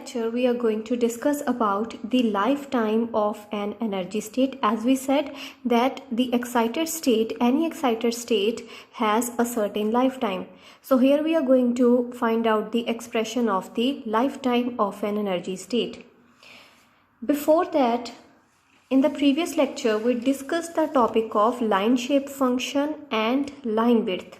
lecture we are going to discuss about the lifetime of an energy state. As we said that the excited state, any excited state has a certain lifetime. So here we are going to find out the expression of the lifetime of an energy state. Before that, in the previous lecture we discussed the topic of line shape function and line width.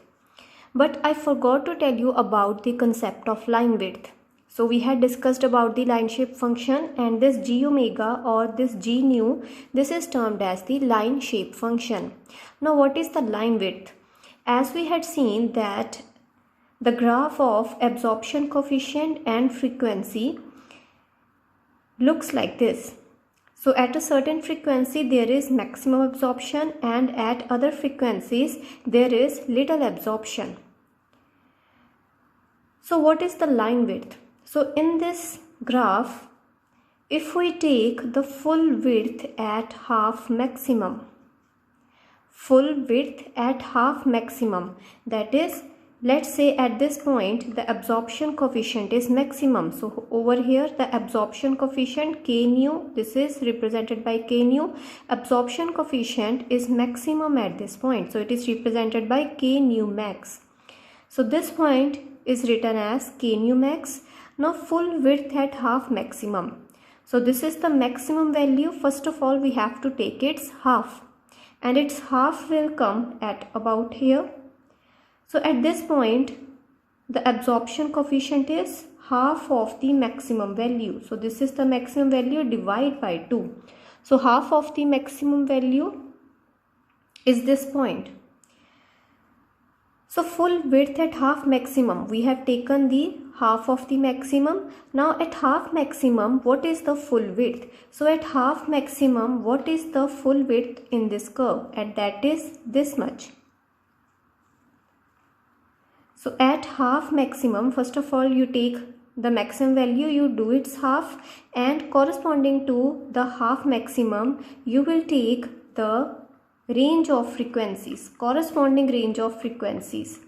But I forgot to tell you about the concept of line width. So we had discussed about the line shape function, and this g omega or this g nu, this is termed as the line shape function. Now what is the line width? As we had seen that the graph of absorption coefficient and frequency looks like this. So at a certain frequency there is maximum absorption, and at other frequencies there is little absorption. So what is the line width? So in this graph, if we take the full width at half maximum, that is, let's say at this point the absorption coefficient is maximum. So over here the absorption coefficient k nu, this is represented by k nu. Absorption coefficient is maximum at this point, so it is represented by k nu max. So this point is written as k nu max. Now full width at half maximum. So this is the maximum value. First of all we have to take its half, and its half will come at about here. So at this point the absorption coefficient is half of the maximum value. So this is the maximum value, divide by 2. So half of the maximum value is this point. So full width at half maximum, we have taken the half of the maximum. Now at half maximum, what is the full width? So at half maximum, what is the full width in this curve? And that is this much. So at half maximum, first of all you take the maximum value, you do its half, and corresponding to the half maximum you will take the range of frequencies, corresponding range of frequencies.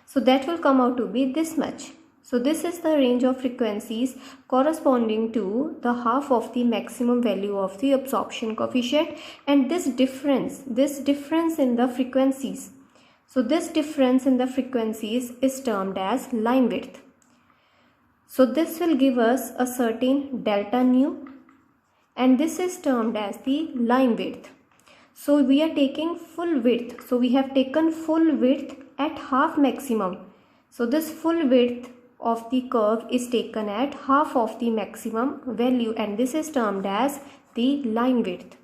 So that will come out to be this much. So this is the range of frequencies corresponding to the half of the maximum value of the absorption coefficient, and this difference in the frequencies. So this difference in the frequencies is termed as line width. So this will give us a certain delta nu, and this is termed as the line width. So we are taking full width. So we have taken full width at half maximum. So this full width of the curve is taken at half of the maximum value, and this is termed as the line width.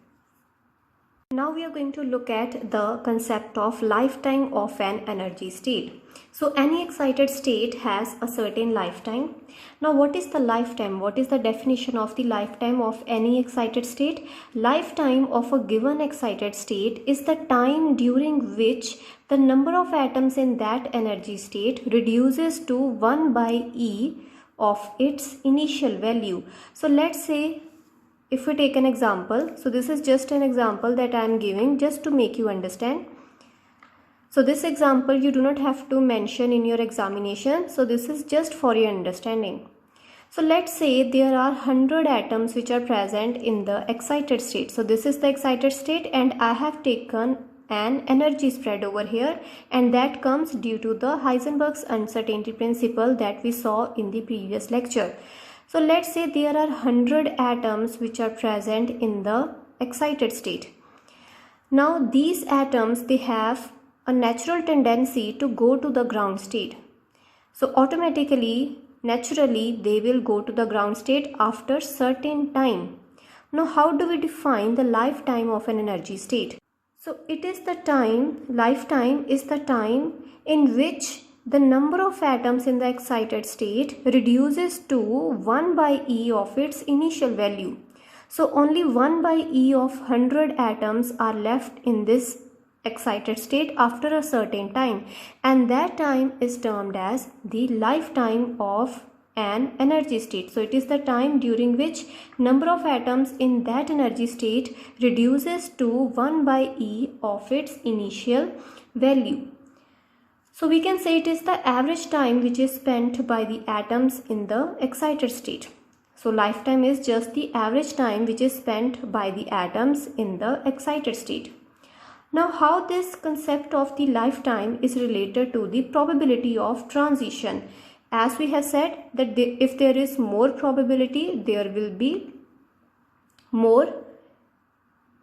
Now we are going to look at the concept of lifetime of an energy state. So any excited state has a certain lifetime. Now what is the lifetime? What is the definition of the lifetime of any excited state? Lifetime of a given excited state is the time during which the number of atoms in that energy state reduces to 1 by E of its initial value. So let's say, if we take an example, so this is just an example that I am giving just to make you understand. So this example you do not have to mention in your examination. So this is just for your understanding. So let's say there are 100 atoms which are present in the excited state. So this is the excited state, and I have taken an energy spread over here, and that comes due to the Heisenberg's uncertainty principle that we saw in the previous lecture. So let's say there are 100 atoms which are present in the excited state. Now these atoms, they have a natural tendency to go to the ground state. So automatically, naturally, they will go to the ground state after certain time. Now how do we define the lifetime of an energy state? So it is the time, lifetime is the time in which the number of atoms in the excited state reduces to 1 by E of its initial value. So only 1 by E of 100 atoms are left in this excited state after a certain time, and that time is termed as the lifetime of an energy state. So it is the time during which number of atoms in that energy state reduces to 1 by E of its initial value. So we can say it is the average time which is spent by the atoms in the excited state. So lifetime is just the average time which is spent by the atoms in the excited state. Now how this concept of the lifetime is related to the probability of transition. As we have said that if there is more probability, there will be more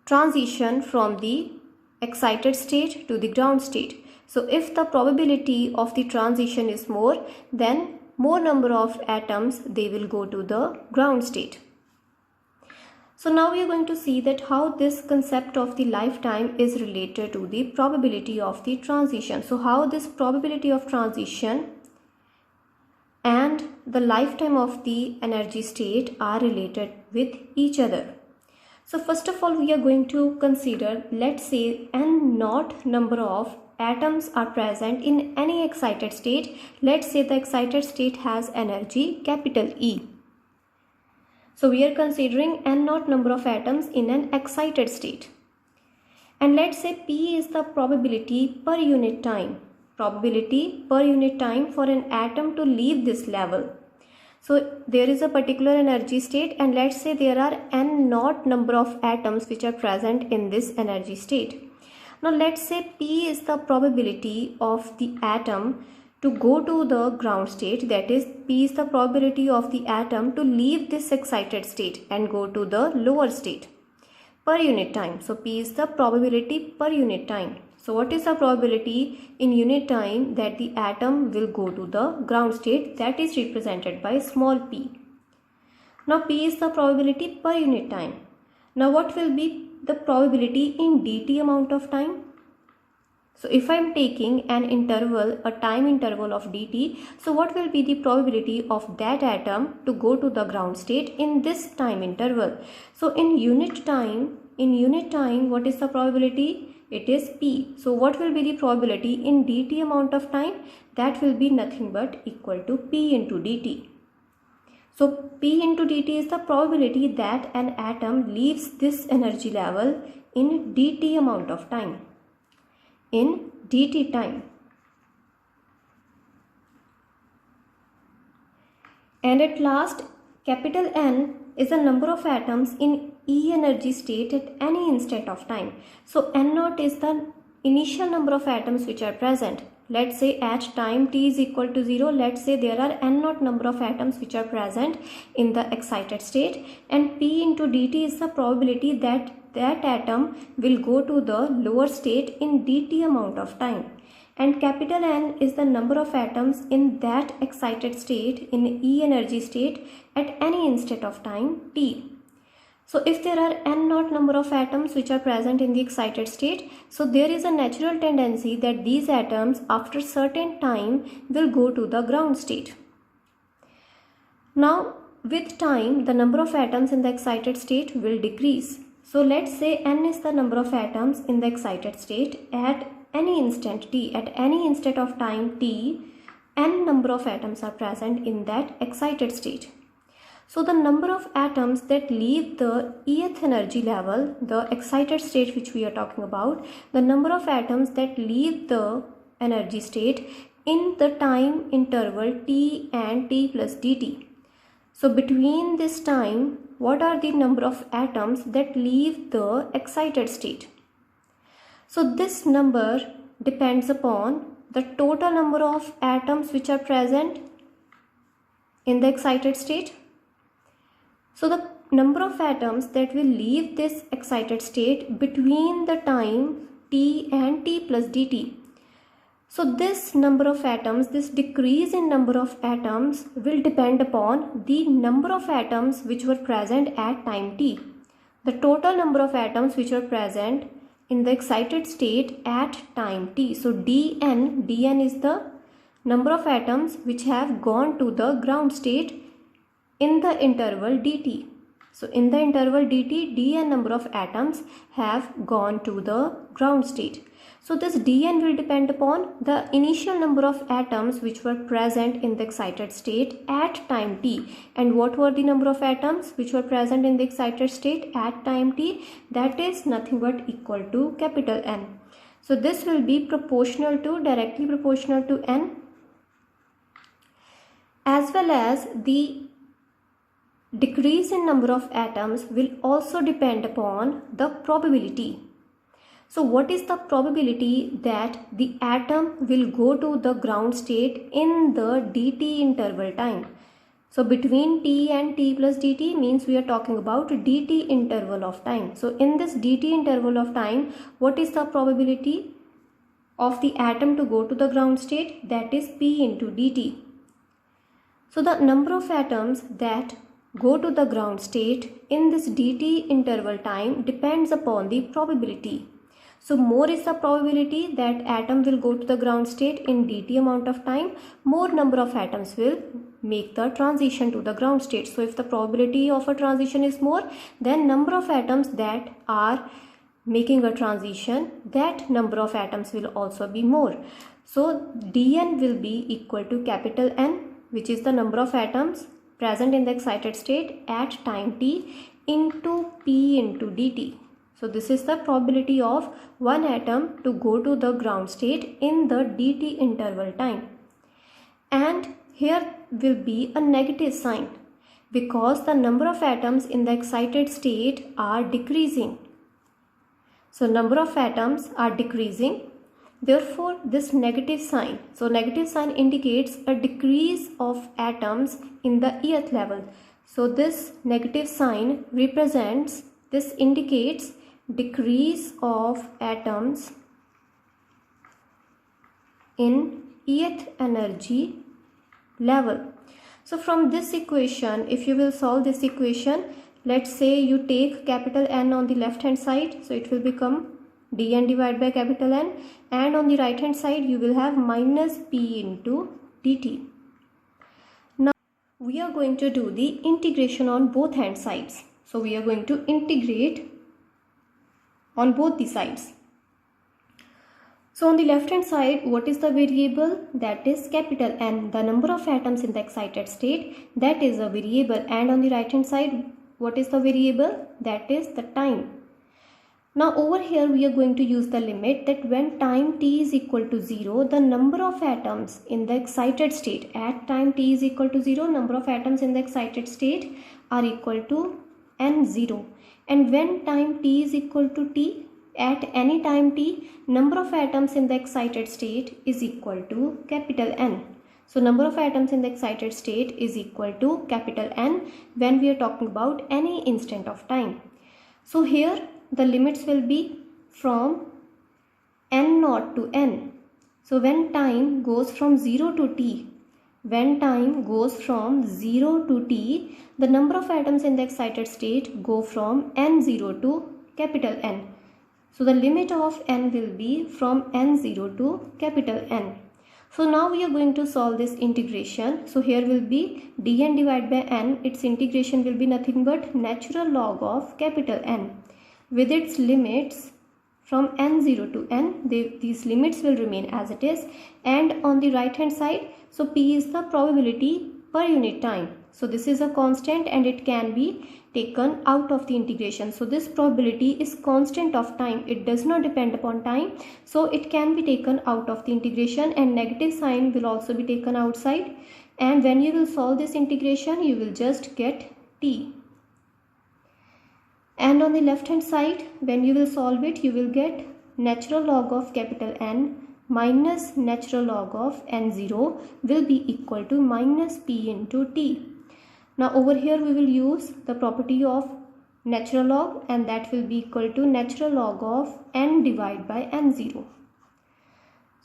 transition from the excited state to the ground state. So if the probability of the transition is more, then more number of atoms they will go to the ground state. So now we are going to see that how this concept of the lifetime is related to the probability of the transition. So how this probability of transition and the lifetime of the energy state are related with each other. So first of all, we are going to consider, let's say n naught number of atoms are present in any excited state. Let's say the excited state has energy capital E. So we are considering n naught number of atoms in an excited state. And let's say P is the probability per unit time. Probability per unit time for an atom to leave this level. So there is a particular energy state and let's say there are n naught number of atoms which are present in this energy state. Now let's say P is the probability of the atom to go to the ground state, that is P is the probability of the atom to leave this excited state and go to the lower state per unit time. So P is the probability per unit time. So what is the probability in unit time that the atom will go to the ground state? That is represented by small p. Now P is the probability per unit time. Now what will be the probability in dt amount of time? So if I am taking an interval, a time interval of dt, so what will be the probability of that atom to go to the ground state in this time interval? So in unit time, what is the probability? It is p. So what will be the probability in dt amount of time? That will be nothing but equal to p into dt. So p into dt is the probability that an atom leaves this energy level in dt amount of time. In dt time. And at last, capital N is the number of atoms in E energy state at any instant of time. So N naught is the initial number of atoms which are present. Let's say at time t is equal to 0, let's say there are n naught number of atoms which are present in the excited state, and P into dt is the probability that that atom will go to the lower state in dt amount of time. And capital N is the number of atoms in that excited state, in E energy state, at any instant of time t. So if there are n naught number of atoms which are present in the excited state, so there is a natural tendency that these atoms after certain time will go to the ground state. Now with time, the number of atoms in the excited state will decrease. So let's say n is the number of atoms in the excited state at any instant t. At any instant of time t, n number of atoms are present in that excited state. So the number of atoms that leave the Eth energy level, the excited state which we are talking about, the number of atoms that leave the energy state in the time interval t and t plus dt. So between this time, what are the number of atoms that leave the excited state? So this number depends upon the total number of atoms which are present in the excited state. So the number of atoms that will leave this excited state between the time t and t plus dt. So this number of atoms, this decrease in number of atoms will depend upon the number of atoms which were present at time t. The total number of atoms which were present in the excited state at time t. So dn is the number of atoms which have gone to the ground state in the interval dt. So in the interval dt, dn number of atoms have gone to the ground state. So this dn will depend upon the initial number of atoms which were present in the excited state at time t. And what were the number of atoms which were present in the excited state at time t? That is nothing but equal to capital N. So this will be directly proportional to n, as well as the decrease in number of atoms will also depend upon the probability. So what is the probability that the atom will go to the ground state in the dt interval time? So between t and t plus dt means we are talking about dt interval of time. So in this dt interval of time, what is the probability of the atom to go to the ground state? That is p into dt. So the number of atoms that go to the ground state in this dt interval time depends upon the probability. So more is the probability that atom will go to the ground state in dt amount of time, more number of atoms will make the transition to the ground state. So if the probability of a transition is more, then number of atoms that are making a transition, that number of atoms will also be more. So dn will be equal to capital N, which is the number of atoms present in the excited state at time t, into p into dt. So this is the probability of one atom to go to the ground state in the dt interval time. And here will be a negative sign because the number of atoms in the excited state are decreasing. So number of atoms are decreasing. Therefore, this negative sign. So negative sign indicates a decrease of atoms in the eth level. So this negative sign indicates decrease of atoms in eth energy level. So from this equation, if you will solve this equation, let's say you take capital N on the left hand side, so it will become dn divided by capital N, and on the right hand side you will have minus p into dt. Now we are going to do the integration on both hand sides. So we are going to integrate on both the sides. So on the left hand side, what is the variable? That is capital N, the number of atoms in the excited state, that is a variable. And on the right hand side, what is the variable? That is the time. Now over here we are going to use the limit that when time t is equal to 0, the number of atoms in the excited state at time t is equal to 0, number of atoms in the excited state are equal to n0. And when time t is equal to t, at any time t, number of atoms in the excited state is equal to capital N. So number of atoms in the excited state is equal to capital N when we are talking about any instant of time. So here the limits will be from n0 to n. So when time goes from 0 to t, the number of atoms in the excited state go from n0 to capital N. So the limit of n will be from n0 to capital N. So now we are going to solve this integration. So here will be dn divided by n. Its integration will be nothing but natural log of capital N. With its limits from n0 to n, these limits will remain as it is. And on the right hand side, so p is the probability per unit time. So this is a constant and it can be taken out of the integration. So this probability is constant of time. It does not depend upon time. So it can be taken out of the integration, and negative sign will also be taken outside. And when you will solve this integration, you will just get t. And on the left hand side, when you will solve it, you will get natural log of capital N minus natural log of n0 will be equal to minus p into t. Now over here we will use the property of natural log, and that will be equal to natural log of n divided by n0.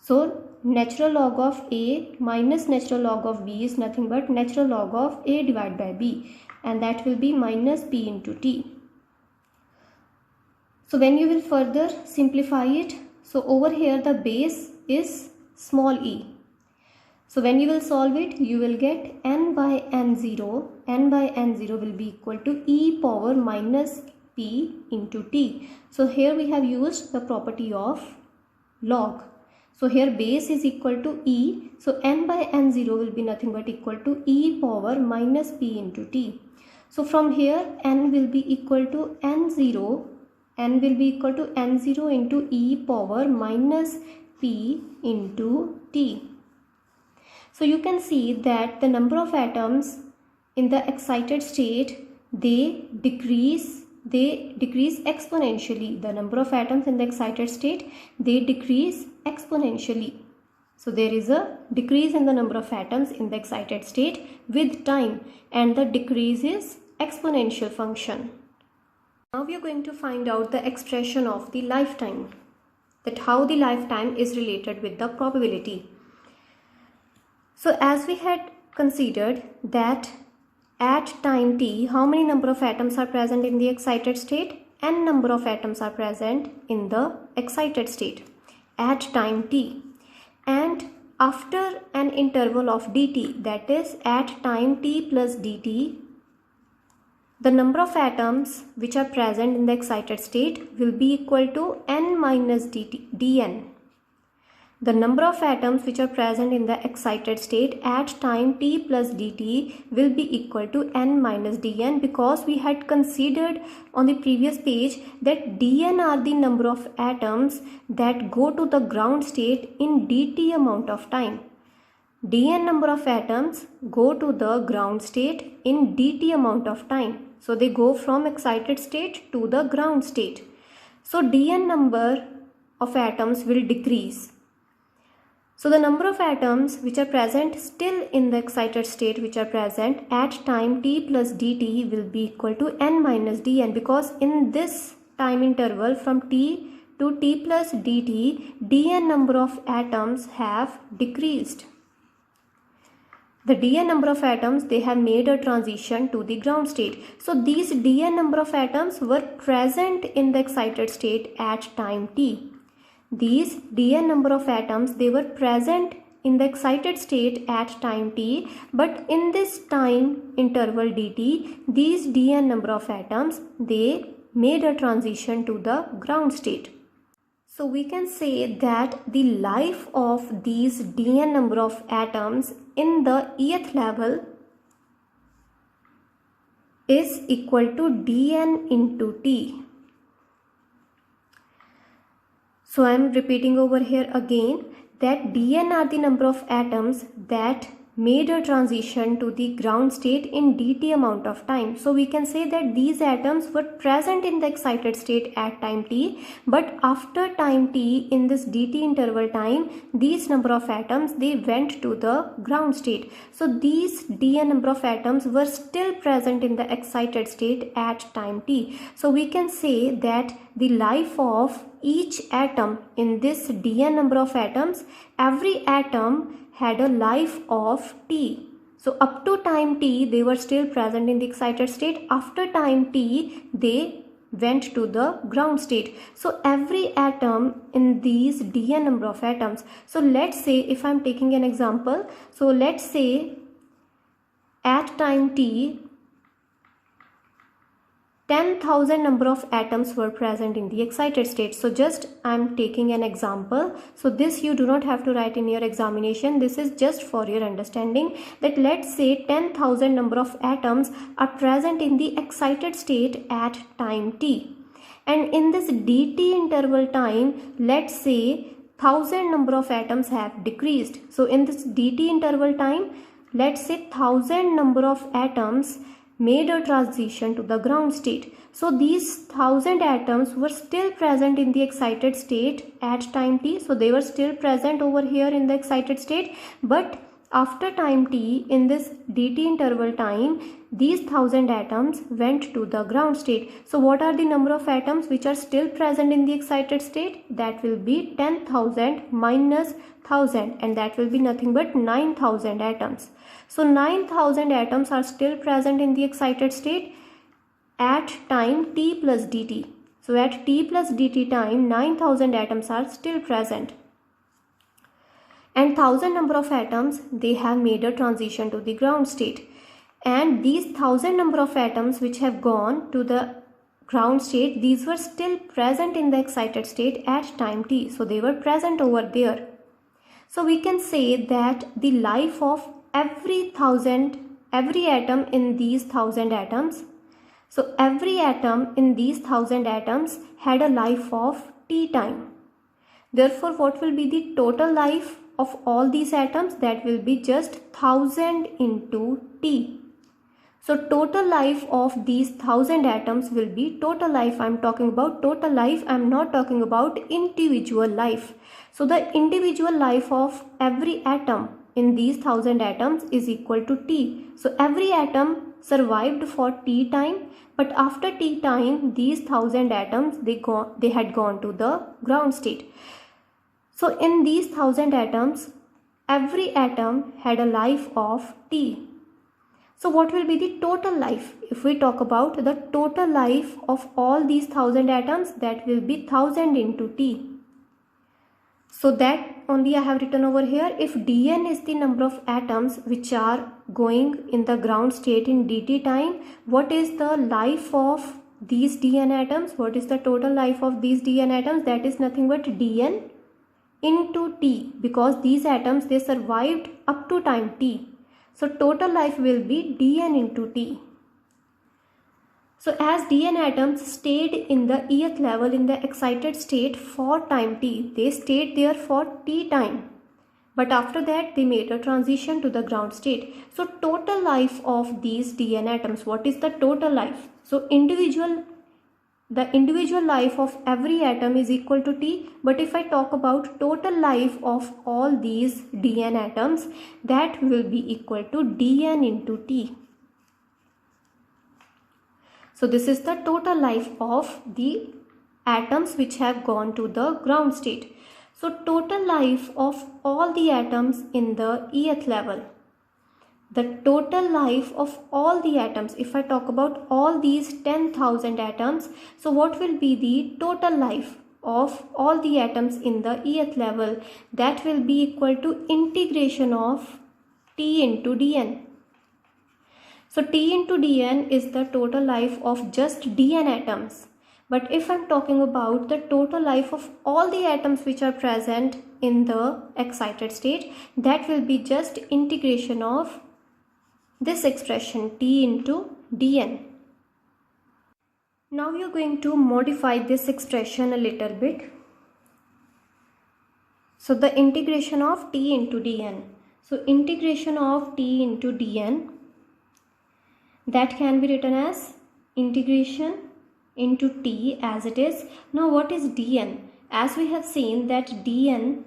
So natural log of a minus natural log of b is nothing but natural log of a divided by b, and that will be minus p into t. So when you will further simplify it, so over here the base is small e. So when you will solve it, you will get n by n0. N by n0 will be equal to e power minus p into t. So here we have used the property of log. So here base is equal to e. So n by n0 will be nothing but equal to e power minus p into t. So from here n will be equal to n0 N will be equal to N0 into e power minus p into T. So you can see that the number of atoms in the excited state, they decrease exponentially. The number of atoms in the excited state, they decrease exponentially. So there is a decrease in the number of atoms in the excited state with time, and the decrease is exponential function. Now we are going to find out the expression of the lifetime, that how the lifetime is related with the probability. So as we had considered that at time t, how many number of atoms are present in the excited state? N number of atoms are present in the excited state at time t. And after an interval of dt, that is at time t plus dt, the number of atoms which are present in the excited state will be equal to n minus dn. The number of atoms which are present in the excited state at time t plus dt will be equal to n minus dn, because we had considered on the previous page that dn are the number of atoms that go to the ground state in dt amount of time. dn number of atoms go to the ground state in dt amount of time. So they go from excited state to the ground state. So dn number of atoms will decrease. So the number of atoms which are present still in the excited state, which are present at time t plus dt, will be equal to n minus dn, because in this time interval from t to t plus dt, dn number of atoms have decreased. The dn number of atoms, they have made a transition to the ground state. So these dn number of atoms were present in the excited state at time t. These dn number of atoms, they were present in the excited state at time t, but in this time interval dt, these dn number of atoms, they made a transition to the ground state. So we can say that the life of these dn number of atoms in the eth level is equal to dn into t. So I am repeating over here again that dn are the number of atoms that made a transition to the ground state in dt amount of time. So we can say that these atoms were present in the excited state at time t, but after time t, in this dt interval time, these number of atoms, they went to the ground state. So these dn number of atoms were still present in the excited state at time t. So we can say that the life of each atom in this dn number of atoms, every atom had a life of t. So up to time t, they were still present in the excited state. After time t, they went to the ground state. So every atom in these dn number of atoms. So let's say, if I'm taking an example, so let's say at time t, 10,000 number of atoms were present in the excited state. So just I'm taking an example. So this you do not have to write in your examination. This is just for your understanding, that let's say 10,000 number of atoms are present in the excited state at time t. And in this dt interval time, let's say 1000 number of atoms have decreased. So in this dt interval time, let's say 1000 number of atoms made a transition to the ground state. So these 1000 atoms were still present in the excited state at time t. So they were still present over here in the excited state, but after time t, in this dt interval time, these 1000 atoms went to the ground state. So what are the number of atoms which are still present in the excited state? That will be 10,000 minus 1000, and that will be nothing but 9,000 atoms. So 9,000 atoms are still present in the excited state at time t plus dt. So at t plus dt time, 9,000 atoms are still present. And 1000 number of atoms, they have made a transition to the ground state. And these 1000 number of atoms which have gone to the ground state, these were still present in the excited state at time t. So they were present over there. So we can say that the life of every atom in these 1000 atoms, So every atom in these 1000 atoms had a life of T time. Therefore, what will be the total life of all these atoms? That will be just 1000 into T. So total life of these 1000 atoms will be total life. I am talking about total life. I am not talking about individual life. So the individual life of every atom in these 1000 atoms is equal to T. So every atom survived for T time, but after T time these 1000 atoms they had gone to the ground state. So in these 1000 atoms, every atom had a life of T. So what will be the total life? If we talk about the total life of all these 1000 atoms, that will be 1000 into T. So that only I have written over here. If Dn is the number of atoms which are going in the ground state in dt time, what is the life of these Dn atoms? What is the total life of these Dn atoms? That is nothing but Dn into T, because these atoms they survived up to time T. So total life will be Dn into T. So as Dn atoms stayed in the eth level in the excited state for time T, they stayed there for T time. But after that they made a transition to the ground state. So total life of these Dn atoms, what is the total life? So the individual life of every atom is equal to T, but if I talk about total life of all these Dn atoms, that will be equal to Dn into T. So this is the total life of the atoms which have gone to the ground state. So total life of all the atoms in the eth level. The total life of all the atoms, if I talk about all these 10,000 atoms, so what will be the total life of all the atoms in the eth level? That will be equal to integration of T into Dn. So T into Dn is the total life of just Dn atoms. But if I'm talking about the total life of all the atoms which are present in the excited state, that will be just integration of this expression T into Dn. Now we are going to modify this expression a little bit. So the integration of T into Dn. So integration of T into Dn, that can be written as integration into T as it is. Now what is Dn? As we have seen that Dn,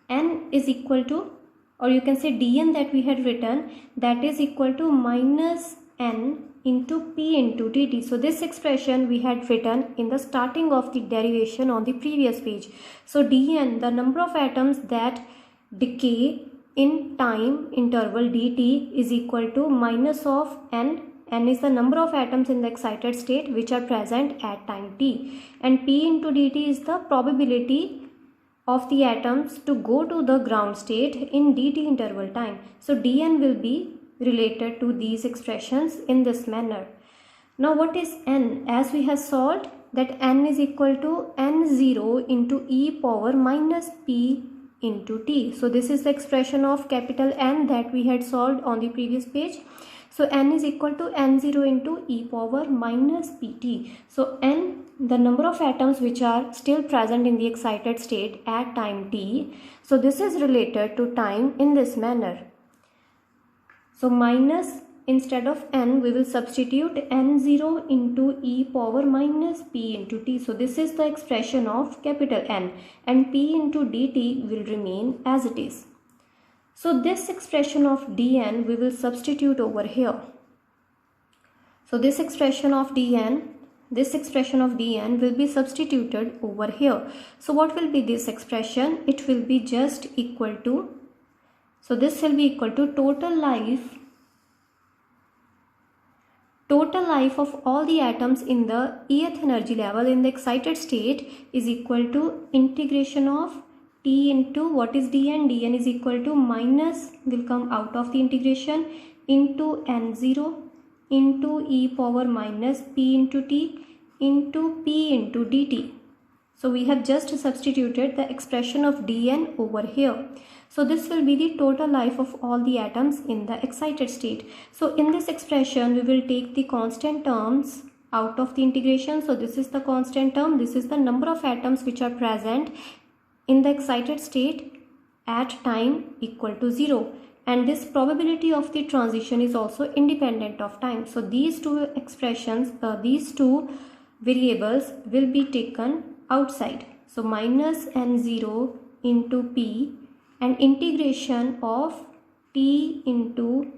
n is equal to, or you can say Dn that we had written, that is equal to minus n into P into dt. So this expression we had written in the starting of the derivation on the previous page. So Dn, the number of atoms that decay in time interval dt, is equal to minus of n. N is the number of atoms in the excited state which are present at time t, and P into dt is the probability of the atoms to go to the ground state in dt interval time. So Dn will be related to these expressions in this manner. Now what is n? As we have solved that n is equal to n0 into e power minus p into t. So this is the expression of capital N that we had solved on the previous page. So n is equal to n0 into e power minus pt. So n, the number of atoms which are still present in the excited state at time t. So this is related to time in this manner. So minus, instead of n we will substitute n0 into e power minus p into t. So this is the expression of capital N, and p into dt will remain as it is. So this expression of Dn we will substitute over here. So this expression of Dn will be substituted over here. So what will be this expression? It will be just equal to, so this will be equal to total life of all the atoms in the eth energy level in the excited state is equal to integration of T into, what is Dn? Dn is equal to minus, will come out of the integration, into n0 into e power minus p into t into p into dt. So we have just substituted the expression of Dn over here. So this will be the total life of all the atoms in the excited state. So in this expression we will take the constant terms out of the integration. So this is the constant term. This is the number of atoms which are present in the excited state at time equal to 0. And this probability of the transition is also independent of time. So these two expressions, these two variables will be taken outside. So minus n0 into p and integration of t into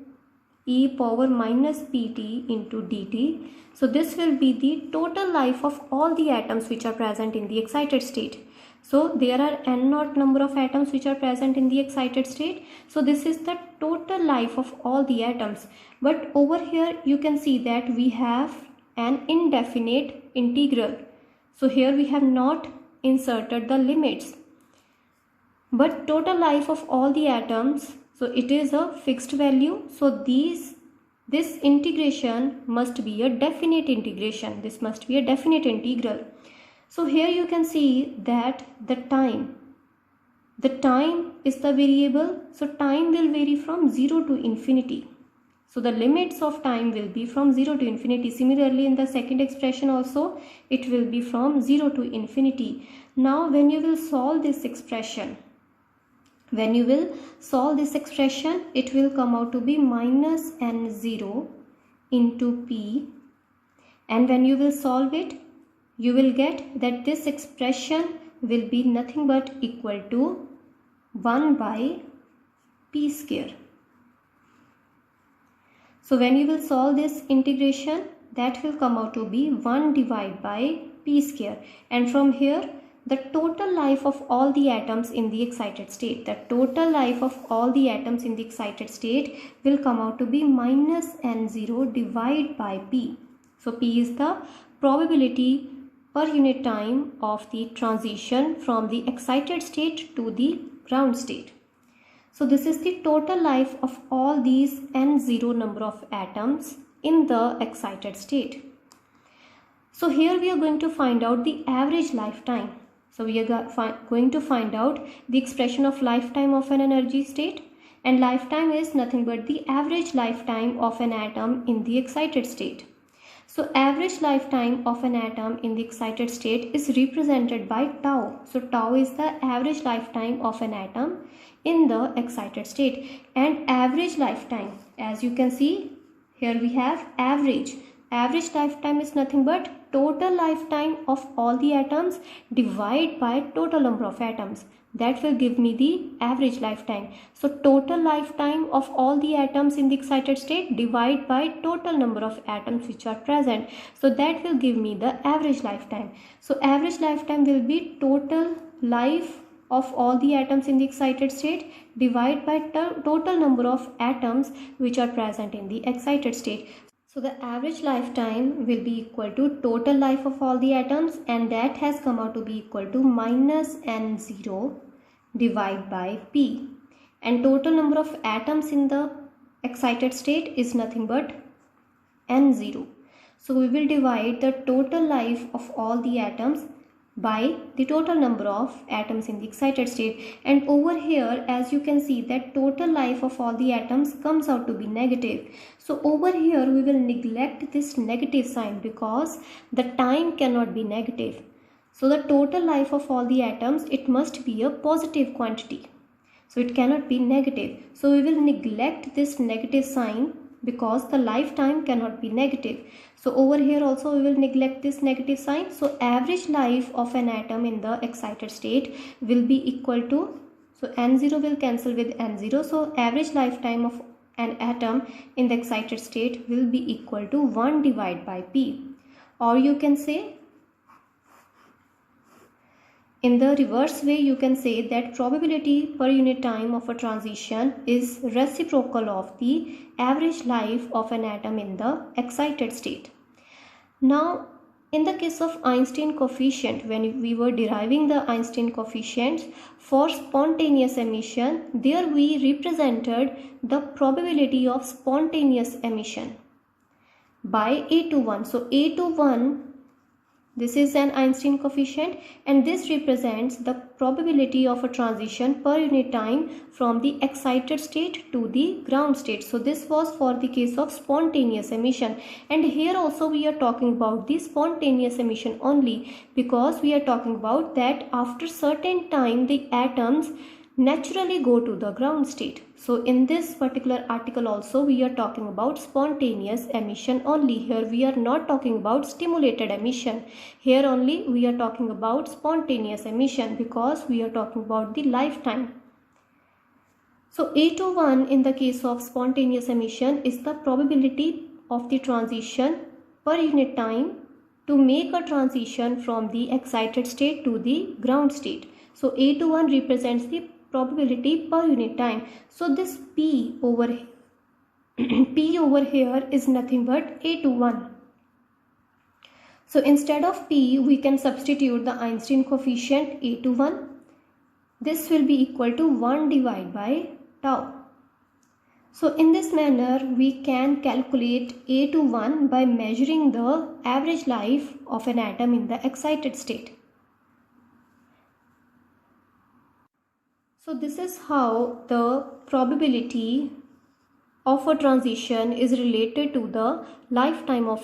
e power minus pt into dt. So this will be the total life of all the atoms which are present in the excited state. So there are n naught number of atoms which are present in the excited state. So this is the total life of all the atoms. But over here you can see that we have an indefinite integral. So here we have not inserted the limits. But total life of all the atoms, so it is a fixed value. So this integration must be a definite integration. This must be a definite integral. So here you can see that the time is the variable. So time will vary from 0 to infinity. So the limits of time will be from 0 to infinity. Similarly, in the second expression also, it will be from 0 to infinity. Now, when you will solve this expression, it will come out to be minus n0 into p. And when you will solve it, you will get that this expression will be nothing but equal to 1 by p square. So when you will solve this integration, that will come out to be 1 divided by p square. And from here, the total life of all the atoms in the excited state, will come out to be minus n0 divided by p. So p is the probability per unit time of the transition from the excited state to the ground state. So this is the total life of all these n0 number of atoms in the excited state. So here we are going to find out the average lifetime. So we are going to find out the expression of lifetime of an energy state, and lifetime is nothing but the average lifetime of an atom in the excited state. So average lifetime of an atom in the excited state is represented by tau. So tau is the average lifetime of an atom in the excited state. And average lifetime, as you can see, here we have average. Average lifetime is nothing but total lifetime of all the atoms divided by total number of atoms. That will give me the average lifetime. So total lifetime of all the atoms in the excited state divided by total number of atoms which are present. So that will give me the average lifetime. So average lifetime will be total life of all the atoms in the excited state divided by total number of atoms which are present in the excited state. So the average lifetime will be equal to total life of all the atoms, and that has come out to be equal to minus n0 divided by p. And total number of atoms in the excited state is nothing but n0. So we will divide the total life of all the atoms by the total number of atoms in the excited state. And over here, as you can see, that total life of all the atoms comes out to be negative. So over here we will neglect this negative sign because the time cannot be negative. So the total life of all the atoms, it must be a positive quantity. So it cannot be negative. So we will neglect this negative sign because the lifetime cannot be negative. So over here also we will neglect this negative sign. So average life of an atom in the excited state will be equal to, so n0 will cancel with n0. So average lifetime of an atom in the excited state will be equal to 1 divided by p. Or you can say, in the reverse way, you can say that probability per unit time of a transition is reciprocal of the average life of an atom in the excited state. Now, in the case of Einstein coefficient, when we were deriving the Einstein coefficients for spontaneous emission, there we represented the probability of spontaneous emission by A21. So A21 This is an Einstein coefficient, and this represents the probability of a transition per unit time from the excited state to the ground state. So this was for the case of spontaneous emission, and here also we are talking about the spontaneous emission only, because we are talking about that after certain time the atoms naturally go to the ground state. So in this particular article also we are talking about spontaneous emission only. Here we are not talking about stimulated emission. Here only we are talking about spontaneous emission, because we are talking about the lifetime. So A21 in the case of spontaneous emission is the probability of the transition per unit time to make a transition from the excited state to the ground state. So A21 represents the probability per unit time. So this P over here is nothing but A21. So instead of P we can substitute the Einstein coefficient A21. This will be equal to 1 divided by tau. So in this manner we can calculate A21 by measuring the average life of an atom in the excited state. So this is how the probability of a transition is related to the lifetime of